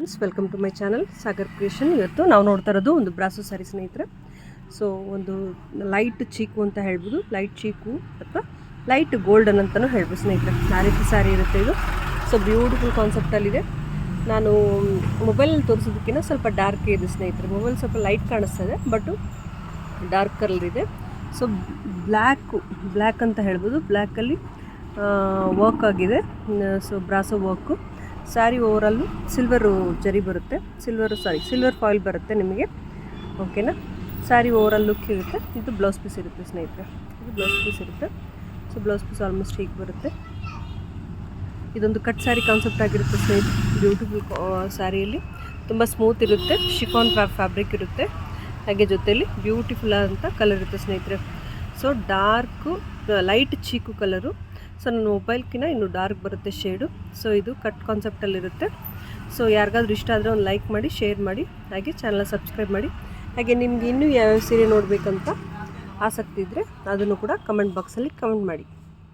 Friends, welcome to my channel Sagar creation. ಇವತ್ತು ನಾವು ನೋಡ್ತಾ ಇರೋದು ಒಂದು ಬ್ರಾಸೋ ಸ್ಯಾರಿ ಸ್ನೇಹಿತರೆ. ಸೊ ಒಂದು ಲೈಟ್ ಚೀಕು ಅಂತ ಹೇಳ್ಬೋದು, ಲೈಟ್ ಚೀಕು ಅಥವಾ ಲೈಟ್ ಗೋಲ್ಡನ್ ಅಂತಲೂ ಹೇಳ್ಬೋದು ಸ್ನೇಹಿತರೆ. ಆ ರೀತಿ ಸ್ಯಾರಿ ಇರುತ್ತೆ ಇದು. ಸೊ ಬ್ಯೂಟಿಫುಲ್ ಕಾನ್ಸೆಪ್ಟಲ್ಲಿದೆ. ನಾನು ಮೊಬೈಲಲ್ಲಿ ತೋರಿಸೋದಕ್ಕಿಂತ ಸ್ವಲ್ಪ ಡಾರ್ಕ್ ಇದೆ ಸ್ನೇಹಿತರೆ. ಮೊಬೈಲ್ ಸ್ವಲ್ಪ ಲೈಟ್ ಕಾಣಿಸ್ತಾ ಇದೆ, ಬಟ್ ಡಾರ್ಕ್ ಕಲರ್ ಇದೆ. ಸೊ ಬ್ಲ್ಯಾಕ್ ಅಂತ ಹೇಳ್ಬೋದು. ಬ್ಲ್ಯಾಕಲ್ಲಿ ವರ್ಕ್ ಆಗಿದೆ. ಸೊ ಬ್ರಾಸೋ work. Sari overall silver zari ಬರುತ್ತೆ, ಸಿಲ್ವರ್ ಫಾಯಿಲ್ ಬರುತ್ತೆ ನಿಮಗೆ. ಓಕೆನಾ. ಸ್ಯಾರಿ ಓವರಲ್ ಲುಕ್ ಇರುತ್ತೆ. ಇದು ಬ್ಲೌಸ್ ಪೀಸ್ ಇರುತ್ತೆ ಸ್ನೇಹಿತರೆ. ಇದು ಬ್ಲೌಸ್ ಪೀಸ್ ಇರುತ್ತೆ. ಸೊ ಬ್ಲೌಸ್ ಪೀಸ್ ಆಲ್ಮೋಸ್ಟ್ ಹೀಗೆ ಬರುತ್ತೆ. ಇದೊಂದು ಕಟ್ ಸ್ಯಾರಿ ಕಾನ್ಸೆಪ್ಟ್ ಆಗಿರುತ್ತೆ ಸ್ನೇಹಿತರೆ. ಬ್ಯೂಟಿಫುಲ್ ಸ್ಯಾರಿಯಲ್ಲಿ ತುಂಬ ಸ್ಮೂತ್ ಇರುತ್ತೆ. ಶಿಫಾನ್ ಫ್ಯಾಬ್ರಿಕ್ ಇರುತ್ತೆ. ಹಾಗೆ ಜೊತೆಯಲ್ಲಿ ಬ್ಯೂಟಿಫುಲ್ ಅಂತ ಕಲರ್ ಇರುತ್ತೆ ಸ್ನೇಹಿತರೆ. So dark light chikoo colour. So ನನ್ನ ಮೊಬೈಲ್ಕಿಂತ ಇನ್ನು ಡಾರ್ಕ್ ಬರುತ್ತೆ ಶೇಡು. ಸೊ ಇದು ಕಟ್ ಕಾನ್ಸೆಪ್ಟಲ್ಲಿರುತ್ತೆ. ಸೊ ಯಾರಿಗಾದ್ರೂ ಇಷ್ಟ ಆದರೆ ಒಂದು ಲೈಕ್ ಮಾಡಿ, ಶೇರ್ ಮಾಡಿ, ಹಾಗೆ ಚಾನಲ್ನ ಸಬ್ಸ್ಕ್ರೈಬ್ ಮಾಡಿ. ಹಾಗೆ ನಿಮ್ಗೆ ಇನ್ನೂ ಯಾವ್ಯಾವ ಸೀರೆ ನೋಡಬೇಕಂತ ಆಸಕ್ತಿ ಇದ್ದರೆ ಅದನ್ನು ಕೂಡ ಕಮೆಂಟ್ ಬಾಕ್ಸಲ್ಲಿ ಕಮೆಂಟ್ ಮಾಡಿ.